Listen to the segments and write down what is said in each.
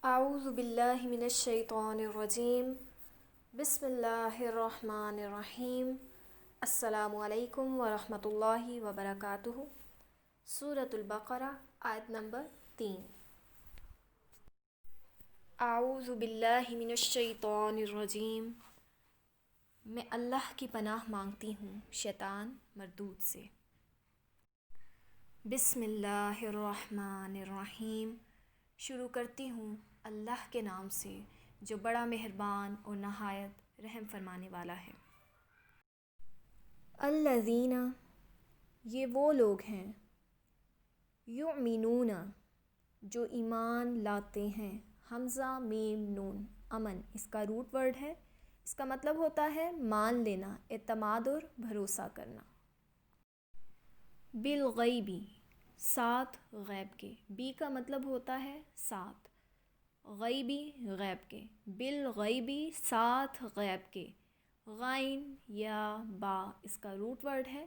اعوذ باللہ من الشیطان الرجیم بسم اللہ الرحمن الرحیم السلام علیکم ورحمۃ اللہ وبرکاتہ۔ سورۃ البقرہ آیت نمبر 3۔ اعوذ باللہ من الشیطان الرجیم، میں اللہ کی پناہ مانگتی ہوں شیطان مردود سے۔ بسم اللہ الرحمن الرحیم، شروع کرتی ہوں اللہ کے نام سے جو بڑا مہربان اور نہایت رحم فرمانے والا ہے۔ الذین، یہ وہ لوگ ہیں، یؤمنون، جو ایمان لاتے ہیں۔ حمزہ میم نون امن اس کا روٹ ورڈ ہے۔ اس کا مطلب ہوتا ہے مان لینا، اعتماد اور بھروسہ کرنا۔ بالغیبی، ساتھ غیب کے، بی کا مطلب ہوتا ہے ساتھ، غیبی غیب کے، بالغیبی ساتھ غیب کے۔ غین یا با اس کا روٹ ورڈ ہے،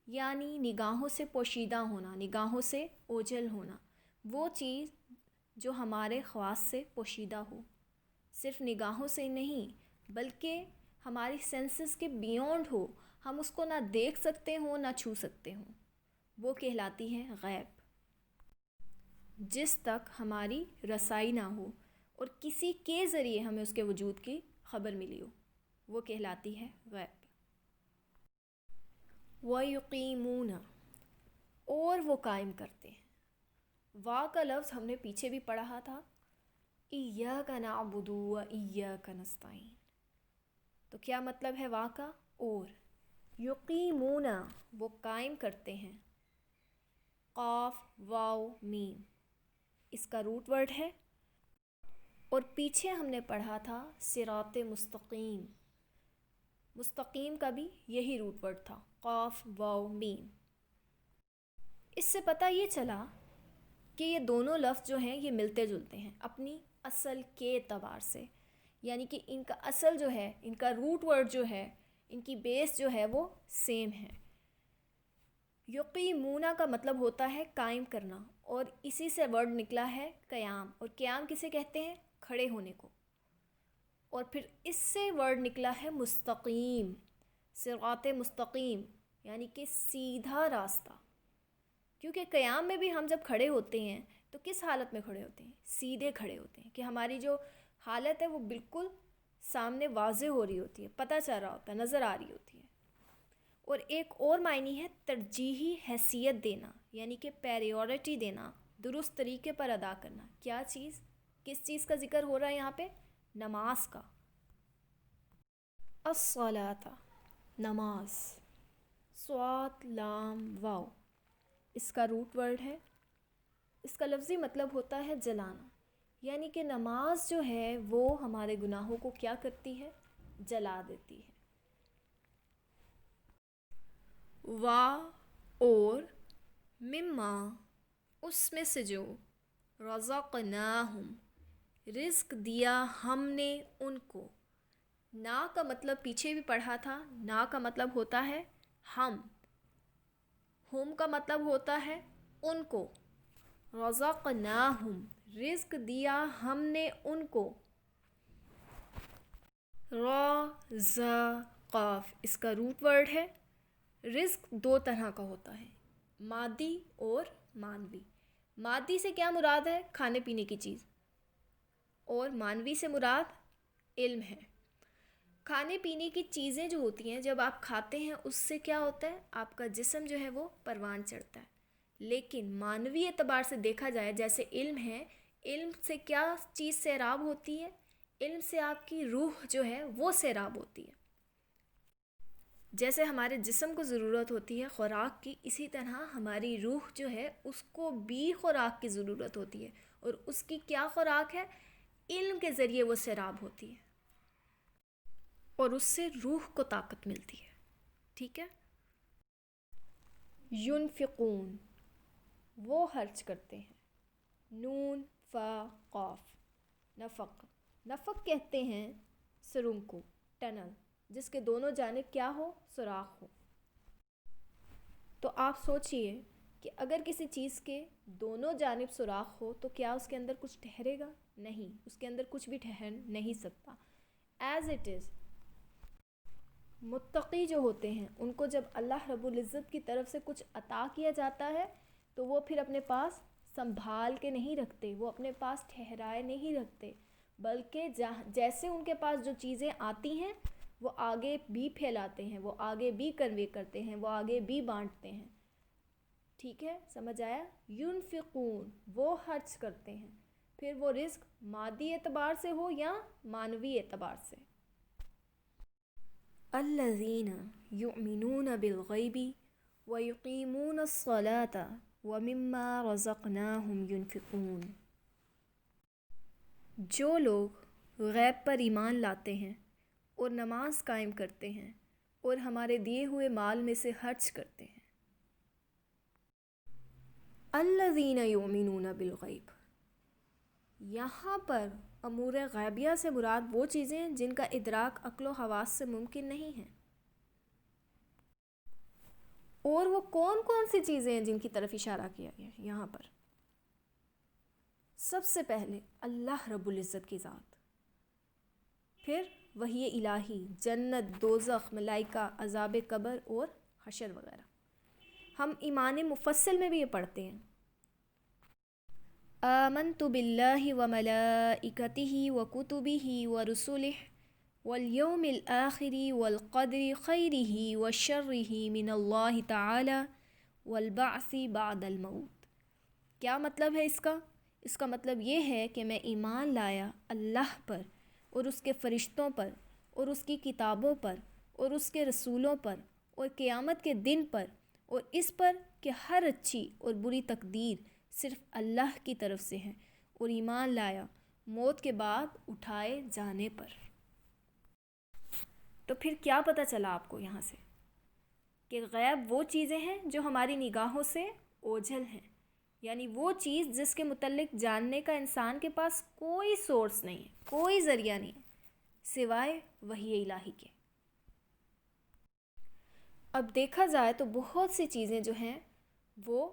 یعنی نگاہوں سے پوشیدہ ہونا، نگاہوں سے اوجھل ہونا، وہ چیز جو ہمارے خواص سے پوشیدہ ہو، صرف نگاہوں سے نہیں بلکہ ہماری سینسز کے بیونڈ ہو، ہم اس کو نہ دیکھ سکتے ہوں نہ چھو سکتے ہوں، وہ کہلاتی ہے غیب۔ جس تک ہماری رسائی نہ ہو اور کسی کے ذریعے ہمیں اس کے وجود کی خبر ملی ہو، وہ کہلاتی ہے غیب۔ وَيُقِيمُونَ، اور وہ قائم کرتے ہیں۔ وا کا لفظ ہم نے پیچھے بھی پڑھا تھا، إِيَّاكَ نَعْبُدُ وَإِيَّاكَ نَسْتَعِينُ، تو کیا مطلب ہے وا کا؟ اور یقیمون، وہ قائم کرتے ہیں۔ قاف واو میم اس کا روٹ ورڈ ہے، اور پیچھے ہم نے پڑھا تھا صراط مستقیم، مستقیم کا بھی یہی روٹ ورڈ تھا، قاف واو میم۔ اس سے پتہ یہ چلا کہ یہ دونوں لفظ جو ہیں یہ ملتے جلتے ہیں اپنی اصل کے اعتبار سے، یعنی کہ ان کا اصل جو ہے، ان کا روٹ ورڈ جو ہے، ان کی بیس جو ہے وہ سیم ہے۔ یقیمون کا مطلب ہوتا ہے قائم کرنا، اور اسی سے ورڈ نکلا ہے قیام، اور قیام کسے کہتے ہیں؟ کھڑے ہونے کو۔ اور پھر اس سے ورڈ نکلا ہے مستقیم، صراط مستقیم، یعنی کہ سیدھا راستہ۔ کیونکہ قیام میں بھی ہم جب کھڑے ہوتے ہیں تو کس حالت میں کھڑے ہوتے ہیں؟ سیدھے کھڑے ہوتے ہیں، کہ ہماری جو حالت ہے وہ بالکل سامنے واضح ہو رہی ہوتی ہے، پتہ چل رہا ہوتا ہے، نظر آ رہی ہوتی ہے۔ اور ایک اور معنی ہے ترجیحی حیثیت دینا، یعنی کہ پیریورٹی دینا، درست طریقے پر ادا کرنا۔ کیا چیز؟ کس چیز کا ذکر ہو رہا ہے یہاں پہ؟ نماز کا۔ الصلاۃ، نماز، صاد لام واو اس کا روٹ ورڈ ہے۔ اس کا لفظی مطلب ہوتا ہے جلانا، یعنی کہ نماز جو ہے وہ ہمارے گناہوں کو کیا کرتی ہے؟ جلا دیتی ہے۔ وا، اور، مما، اس میں سے جو، رزقناہم، رزق دیا ہم نے ان کو۔ نا کا مطلب پیچھے بھی پڑھا تھا، نا کا مطلب ہوتا ہے ہم، ہم کا مطلب ہوتا ہے ان کو۔ رزقناہم، رزق دیا ہم نے ان کو۔ را ز قاف اس کا روٹ ورڈ ہے۔ رزق دو طرح کا ہوتا ہے، مادی اور معنوی۔ مادی سے کیا مراد ہے؟ کھانے پینے کی چیز، اور معنوی سے مراد علم ہے۔ کھانے پینے کی چیزیں جو ہوتی ہیں جب آپ کھاتے ہیں اس سے کیا ہوتا ہے؟ آپ کا جسم جو ہے وہ پروان چڑھتا ہے۔ لیکن معنوی اعتبار سے دیکھا جائے، جیسے علم ہے، علم سے کیا چیز سیراب ہوتی ہے؟ علم سے آپ کی روح جو ہے وہ سیراب ہوتی ہے۔ جیسے ہمارے جسم کو ضرورت ہوتی ہے خوراک کی، اسی طرح ہماری روح جو ہے اس کو بھی خوراک کی ضرورت ہوتی ہے، اور اس کی کیا خوراک ہے؟ علم کے ذریعے وہ سیراب ہوتی ہے، اور اس سے روح کو طاقت ملتی ہے۔ ٹھیک ہے؟ ینفقون، وہ خرچ کرتے ہیں۔ نون فا قاف، نفق، نفق کہتے ہیں سرنگ کو، ٹنل جس کے دونوں جانب کیا ہو؟ سوراخ ہو۔ تو آپ سوچئے کہ اگر کسی چیز کے دونوں جانب سوراخ ہو تو کیا اس کے اندر کچھ ٹھہرے گا؟ نہیں، اس کے اندر کچھ بھی ٹھہر نہیں سکتا. As it is. متقی جو ہوتے ہیں ان کو جب اللہ رب العزت کی طرف سے کچھ عطا کیا جاتا ہے تو وہ پھر اپنے پاس سنبھال کے نہیں رکھتے، وہ اپنے پاس ٹھہرائے نہیں رکھتے، بلکہ جیسے ان کے پاس جو چیزیں آتی ہیں وہ آگے بھی پھیلاتے ہیں، وہ آگے بھی کنوے کرتے ہیں، وہ آگے بھی بانٹتے ہیں. ٹھیک ہے، سمجھ آیا؟ ينفقون، وہ خرچ کرتے ہیں، پھر وہ رزق مادی اعتبار سے ہو یا معنوی اعتبار سے. الذین یؤمنون بالغیب ویقیمون الصلاة ومما رزقناہم ینفقون. جو لوگ غیب پر ایمان لاتے ہیں اور نماز قائم کرتے ہیں اور ہمارے دیے ہوئے مال میں سے خرچ کرتے ہیں. الذین یؤمنون بالغیب، یہاں پر امور غیبیہ سے مراد وہ چیزیں ہیں جن کا ادراک عقل و حواس سے ممکن نہیں ہے. اور وہ کون کون سی چیزیں ہیں جن کی طرف اشارہ کیا گیا ہے یہاں پر؟ سب سے پہلے اللہ رب العزت کی ذات، پھر وحی الہی، جنت، دوزخ، ملائکہ، عذاب قبر اور حشر وغیرہ. ہم ایمان مفصل میں بھی یہ پڑھتے ہیں. آمنت باللہ وملائکتہ وکتبہ ورسلہ والیوم الآخر والقدر خیرہ وشرہ من اللہ تعالی والبعث بعد الموت. کیا مطلب ہے اس کا؟ اس کا مطلب یہ ہے کہ میں ایمان لایا اللہ پر اور اس کے فرشتوں پر اور اس کی کتابوں پر اور اس کے رسولوں پر اور قیامت کے دن پر، اور اس پر کہ ہر اچھی اور بری تقدیر صرف اللہ کی طرف سے ہے، اور ایمان لایا موت کے بعد اٹھائے جانے پر. تو پھر کیا پتہ چلا آپ کو یہاں سے؟ کہ غیب وہ چیزیں ہیں جو ہماری نگاہوں سے اوجھل ہیں، یعنی وہ چیز جس کے متعلق جاننے کا انسان کے پاس کوئی سورس نہیں ہے، کوئی ذریعہ نہیں ہے سوائے وحی الہی کے. اب دیکھا جائے تو بہت سی چیزیں جو ہیں وہ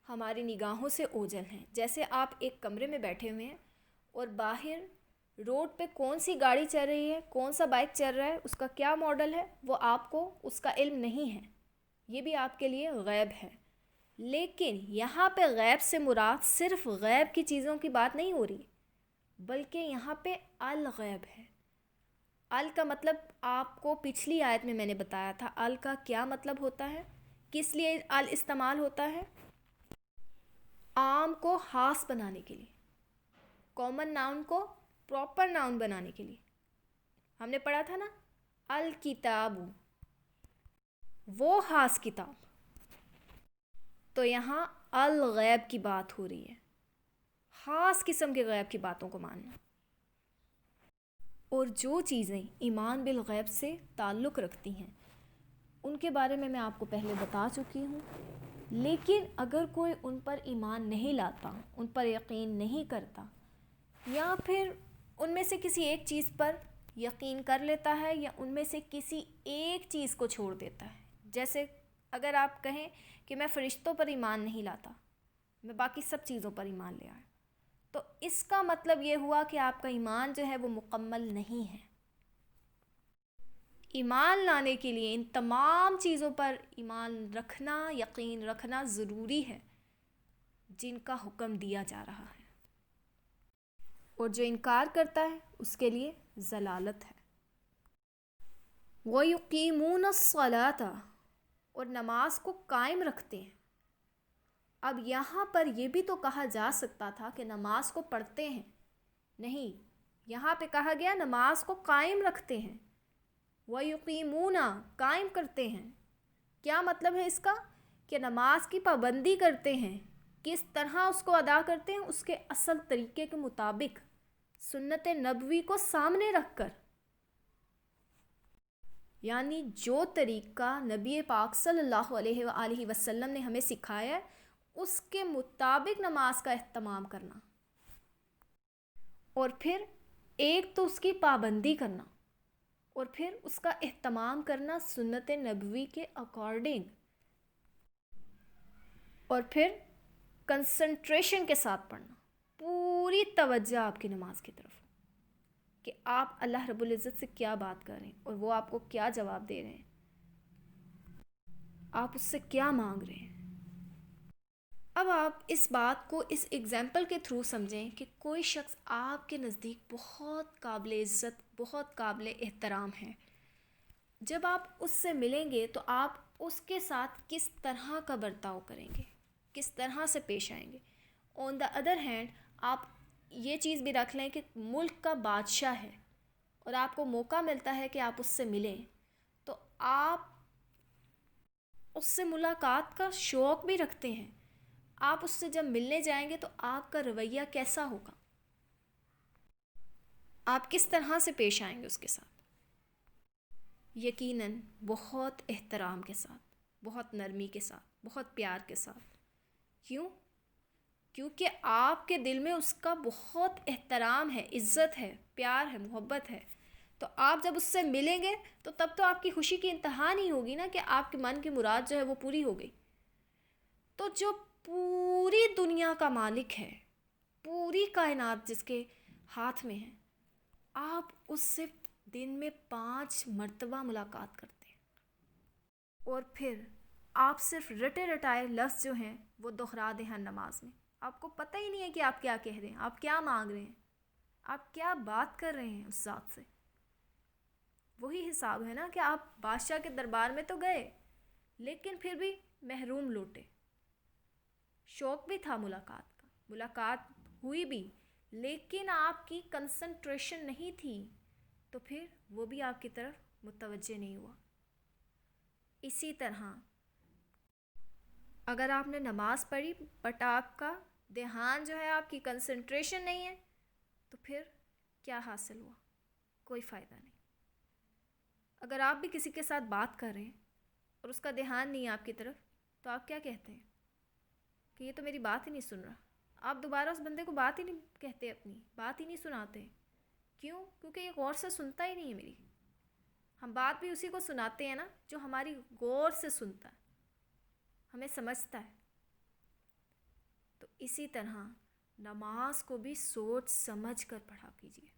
ہماری نگاہوں سے اوجھل ہیں. جیسے آپ ایک کمرے میں بیٹھے ہوئے ہیں اور باہر روڈ پہ کون سی گاڑی چل رہی ہے، کون سا بائک چل رہا ہے، اس کا کیا ماڈل ہے، وہ آپ کو اس کا علم نہیں ہے. یہ بھی آپ کے لیے غیب ہے. لیکن یہاں پہ غیب سے مراد صرف غیب کی چیزوں کی بات نہیں ہو رہی، بلکہ یہاں پہ الغیب ہے. ال کا مطلب آپ کو پچھلی آیت میں نے بتایا تھا. ال کا کیا مطلب ہوتا ہے، کس لیے ال استعمال ہوتا ہے؟ عام کو خاص بنانے کے لیے، کامن ناؤن کو پراپر ناؤن بنانے کے لیے. ہم نے پڑھا تھا نا الکتاب، وہ خاص کتاب. تو یہاں الغیب کی بات ہو رہی ہے، خاص قسم کے غیب کی باتوں کو ماننا. اور جو چیزیں ایمان بالغیب سے تعلق رکھتی ہیں ان کے بارے میں آپ کو پہلے بتا چکی ہوں. لیکن اگر کوئی ان پر ایمان نہیں لاتا، ان پر یقین نہیں کرتا، یا پھر ان میں سے کسی ایک چیز پر یقین کر لیتا ہے یا ان میں سے کسی ایک چیز کو چھوڑ دیتا ہے، جیسے اگر آپ کہیں کہ میں فرشتوں پر ایمان نہیں لاتا، میں باقی سب چیزوں پر ایمان لے آیا، تو اس کا مطلب یہ ہوا کہ آپ کا ایمان جو ہے وہ مکمل نہیں ہے. ایمان لانے کے لیے ان تمام چیزوں پر ایمان رکھنا، یقین رکھنا ضروری ہے جن کا حکم دیا جا رہا ہے. اور جو انکار کرتا ہے اس کے لیے ضلالت ہے. وَيُقِيمُونَ الصَّلَاةَ، اور نماز کو قائم رکھتے ہیں. اب یہاں پر یہ بھی تو کہا جا سکتا تھا کہ نماز کو پڑھتے ہیں، نہیں، یہاں پہ کہا گیا نماز کو قائم رکھتے ہیں. وَيُقِيمُونَ، قائم کرتے ہیں. کیا مطلب ہے اس کا؟ کہ نماز کی پابندی کرتے ہیں. کس طرح اس کو ادا کرتے ہیں؟ اس کے اصل طریقے کے مطابق، سنت نبوی کو سامنے رکھ کر. یعنی جو طریقہ نبی پاک صلی اللہ علیہ وآلہ وسلم نے ہمیں سکھایا ہے اس کے مطابق نماز کا اہتمام کرنا. اور پھر ایک تو اس کی پابندی کرنا، اور پھر اس کا اہتمام کرنا سنت نبوی کے اکارڈنگ، اور پھر کنسنٹریشن کے ساتھ پڑھنا. پوری توجہ آپ کی نماز کی طرف ہو کہ آپ اللہ رب العزت سے کیا بات کر رہے ہیں اور وہ آپ کو کیا جواب دے رہے ہیں، آپ اس سے کیا مانگ رہے ہیں۔ اب آپ اس بات کو اس ایگزامپل کے تھرو سمجھیں کہ کوئی شخص آپ کے نزدیک بہت قابل عزت، بہت قابل احترام ہے۔ جب آپ اس سے ملیں گے تو آپ اس کے ساتھ کس طرح کا برتاؤ کریں گے، کس طرح سے پیش آئیں گے۔ آن دا ادر ہینڈ آپ یہ چیز بھی رکھ لیں کہ ملک کا بادشاہ ہے اور آپ کو موقع ملتا ہے کہ آپ اس سے ملیں، تو آپ اس سے ملاقات کا شوق بھی رکھتے ہیں۔ آپ اس سے جب ملنے جائیں گے تو آپ کا رویہ کیسا ہوگا، آپ کس طرح سے پیش آئیں گے اس کے ساتھ؟ یقیناً بہت احترام کے ساتھ، بہت نرمی کے ساتھ، بہت پیار کے ساتھ۔ کیوں؟ کیونکہ آپ کے دل میں اس کا بہت احترام ہے، عزت ہے، پیار ہے، محبت ہے۔ تو آپ جب اس سے ملیں گے تو تب تو آپ کی خوشی کی انتہا نہیں ہوگی نا کہ آپ کے من کی مراد جو ہے وہ پوری ہو گئی۔ تو جو پوری دنیا کا مالک ہے، پوری کائنات جس کے ہاتھ میں ہے، آپ اس سے دن میں 5 مرتبہ ملاقات کرتے ہیں اور پھر آپ صرف رٹے رٹائے لفظ جو ہیں وہ دہرا دیں ہر نماز میں۔ آپ کو پتہ ہی نہیں ہے کہ آپ کیا کہہ رہے ہیں، آپ کیا مانگ رہے ہیں، آپ کیا بات کر رہے ہیں اس ذات سے۔ وہی حساب ہے نا کہ آپ بادشاہ کے دربار میں تو گئے لیکن پھر بھی محروم لوٹے۔ شوق بھی تھا ملاقات کا، ملاقات ہوئی بھی، لیکن آپ کی کنسنٹریشن نہیں تھی، تو پھر وہ بھی آپ کی طرف متوجہ نہیں ہوا۔ اسی طرح اگر آپ نے نماز پڑھی بٹ آپ کا دھیان جو ہے، آپ کی کنسنٹریشن نہیں ہے، تو پھر کیا حاصل ہوا؟ کوئی فائدہ نہیں۔ اگر آپ بھی کسی کے ساتھ بات کر رہے ہیں اور اس کا دھیان نہیں ہے آپ کی طرف، تو آپ کیا کہتے ہیں کہ یہ تو میری بات ہی نہیں سن رہا۔ آپ دوبارہ اس بندے کو بات ہی نہیں کہتے، اپنی بات ہی نہیں سناتے۔ کیوں؟ کیونکہ یہ غور سے سنتا ہی نہیں ہے میری۔ ہم بات بھی اسی کو سناتے ہیں نا جو ہماری غور سے سنتا ہے، ہمیں سمجھتا ہے۔ تو اسی طرح نماز کو بھی سوچ سمجھ کر پڑھا کیجیے،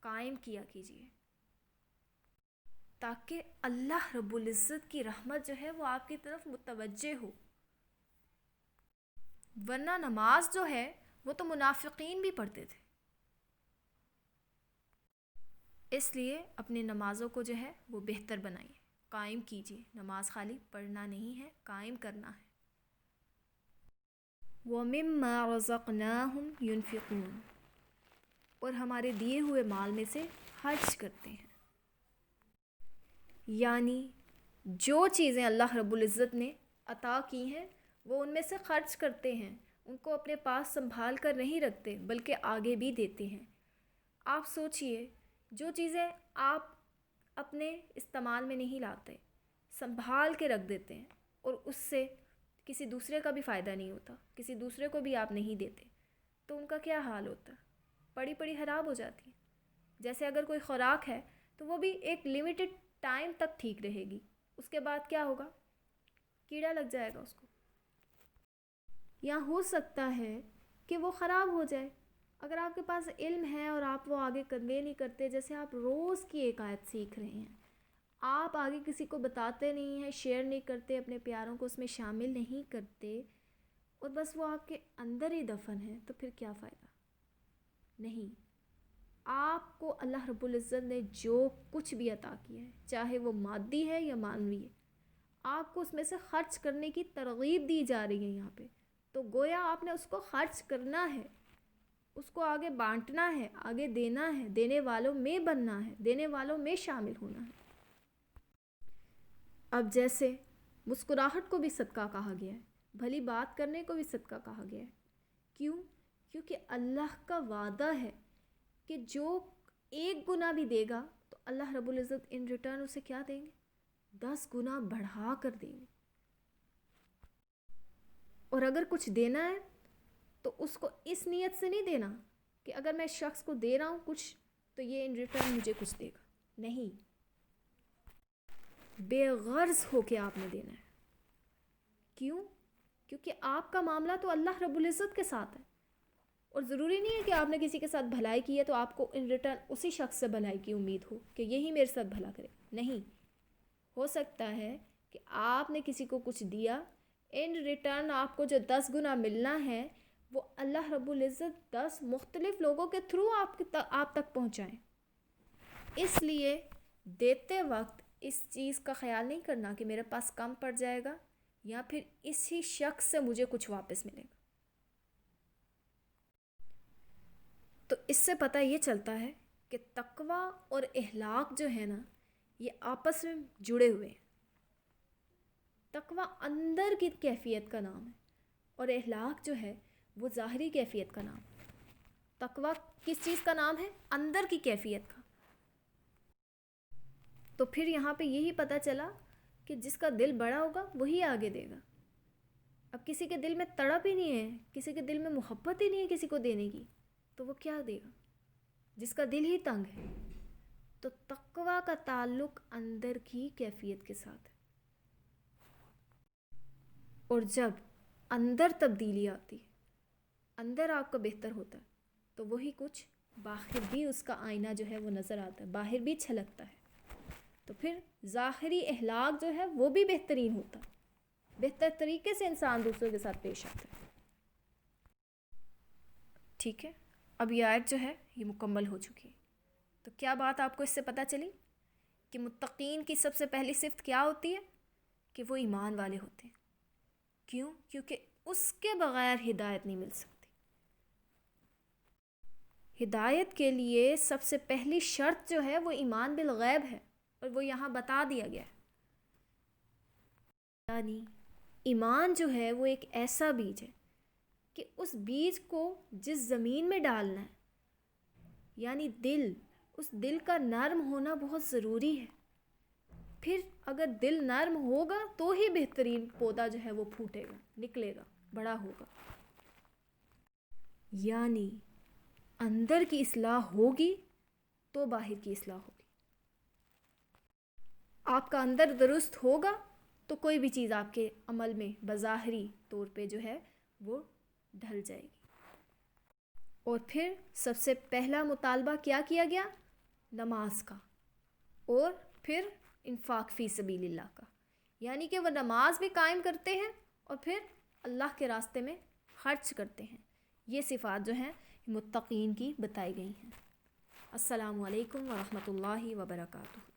قائم کیا کیجیے، تاکہ اللہ رب العزت کی رحمت جو ہے وہ آپ کی طرف متوجہ ہو۔ ورنہ نماز جو ہے وہ تو منافقین بھی پڑھتے تھے۔ اس لیے اپنی نمازوں کو جو ہے وہ بہتر بنائیے، قائم کیجیے۔ نماز خالی پڑھنا نہیں ہے، قائم کرنا ہے۔ وَمِمَّا رَزَقْنَاهُمْ يُنْفِقُونَ، اور ہمارے دیے ہوئے مال میں سے خرچ کرتے ہیں۔ یعنی جو چیزیں اللہ رب العزت نے عطا کی ہیں وہ ان میں سے خرچ کرتے ہیں، ان کو اپنے پاس سنبھال کر نہیں رکھتے بلکہ آگے بھی دیتے ہیں۔ آپ سوچئے، جو چیزیں آپ اپنے استعمال میں نہیں لاتے، سنبھال کے رکھ دیتے ہیں اور اس سے کسی دوسرے کا بھی فائدہ نہیں ہوتا، کسی دوسرے کو بھی آپ نہیں دیتے، تو ان کا کیا حال ہوتا ہے؟ پڑی پڑی خراب ہو جاتی ہے۔ جیسے اگر کوئی خوراک ہے تو وہ بھی ایک لیمیٹڈ ٹائم تک ٹھیک رہے گی، اس کے بعد کیا ہوگا؟ کیڑا لگ جائے گا اس کو، یا ہو سکتا ہے کہ وہ خراب ہو جائے۔ اگر آپ کے پاس علم ہے اور آپ وہ آگے کنوے نہیں کرتے، جیسے آپ روز کی ایک آیت سیکھ رہے ہیں، آپ آگے کسی کو بتاتے نہیں ہیں، شیئر نہیں کرتے، اپنے پیاروں کو اس میں شامل نہیں کرتے، اور بس وہ آپ کے اندر ہی دفن ہے، تو پھر کیا فائدہ؟ نہیں۔ آپ کو اللہ رب العزت نے جو کچھ بھی عطا کیا ہے، چاہے وہ مادی ہے یا معنوی ہے، آپ کو اس میں سے خرچ کرنے کی ترغیب دی جا رہی ہے یہاں پہ۔ تو گویا آپ نے اس کو خرچ کرنا ہے، اس کو آگے بانٹنا ہے، آگے دینا ہے، دینے والوں میں بننا ہے، دینے والوں میں شامل ہونا ہے۔ اب جیسے مسکراہٹ کو بھی صدقہ کہا گیا ہے، بھلی بات کرنے کو بھی صدقہ کہا گیا ہے۔ کیوں؟ کیونکہ اللہ کا وعدہ ہے کہ جو 1 گنا بھی دے گا تو اللہ رب العزت ان ریٹرن اسے کیا دیں گے؟ 10 گنا بڑھا کر دیں گے۔ اور اگر کچھ دینا ہے تو اس کو اس نیت سے نہیں دینا کہ اگر میں شخص کو دے رہا ہوں کچھ تو یہ ان ریٹرن مجھے کچھ دے گا، نہیں، بے غرض ہو کے آپ نے دینا ہے۔ کیوں؟ کیونکہ آپ کا معاملہ تو اللہ رب العزت کے ساتھ ہے۔ اور ضروری نہیں ہے کہ آپ نے کسی کے ساتھ بھلائی کی ہے تو آپ کو ان ریٹرن اسی شخص سے بھلائی کی امید ہو کہ یہی میرے ساتھ بھلا کرے. نہیں، ہو سکتا ہے کہ آپ نے کسی کو کچھ دیا، ان ریٹرن آپ کو جو 10 گنا ملنا ہے وہ اللہ رب العزت 10 مختلف لوگوں کے تھرو آپ تک پہنچائیں. اس لیے دیتے وقت اس چیز کا خیال نہیں کرنا کہ میرے پاس کم پڑ جائے گا یا پھر اسی شخص سے مجھے کچھ واپس ملے گا. تو اس سے پتہ یہ چلتا ہے کہ تقوی اور اخلاق جو ہے نا یہ آپس میں جڑے ہوئے ہیں. تقوی اندر کی کیفیت کا نام ہے اور اخلاق جو ہے وہ ظاہری کیفیت کا نام ہے. تقوی کس چیز کا نام ہے؟ اندر کی کیفیت کا. تو پھر یہاں پہ یہی پتہ چلا کہ جس کا دل بڑا ہوگا وہی آگے دے گا. اب کسی کے دل میں تڑپ ہی نہیں ہے، کسی کے دل میں محبت ہی نہیں ہے کسی کو دینے کی، تو وہ کیا دے گا؟ جس کا دل ہی تنگ ہے. تو تقوی کا تعلق اندر کی کیفیت کے ساتھ ہے. اور جب اندر تبدیلی آتی ہے، اندر آپ کا بہتر ہوتا ہے، تو وہی کچھ باہر بھی اس کا آئینہ جو ہے وہ نظر آتا ہے، باہر بھی چھلکتا ہے. تو پھر ظاہری اخلاق جو ہے وہ بھی بہترین ہوتا ہے، بہتر طریقے سے انسان دوسروں کے ساتھ پیش آتا ہے. ٹھیک ہے، اب یہ آیت جو ہے یہ مکمل ہو چکی ہے. تو کیا بات آپ کو اس سے پتہ چلی کہ متقین کی سب سے پہلی صفت کیا ہوتی ہے؟ کہ وہ ایمان والے ہوتے ہیں. کیوں؟ کیونکہ اس کے بغیر ہدایت نہیں مل سکتی. ہدایت کے لیے سب سے پہلی شرط جو ہے وہ ایمان بالغیب ہے، اور وہ یہاں بتا دیا گیا ہے. یعنی ایمان جو ہے وہ ایک ایسا بیج ہے کہ اس بیج کو جس زمین میں ڈالنا ہے، یعنی دل، اس دل کا نرم ہونا بہت ضروری ہے. پھر اگر دل نرم ہوگا تو ہی بہترین پودا جو ہے وہ پھوٹے گا، نکلے گا، بڑا ہوگا. یعنی اندر کی اصلاح ہوگی تو باہر کی اصلاح ہوگی. آپ کا اندر درست ہوگا تو کوئی بھی چیز آپ کے عمل میں بظاہری طور پہ جو ہے وہ ڈھل جائے گی. اور پھر سب سے پہلا مطالبہ کیا کیا گیا؟ نماز کا، اور پھر انفاق فی سبیل اللہ کا. یعنی کہ وہ نماز بھی قائم کرتے ہیں اور پھر اللہ کے راستے میں خرچ کرتے ہیں. یہ صفات جو ہیں متقین کی بتائی گئی ہیں. السلام علیکم ورحمۃ اللہ وبرکاتہ.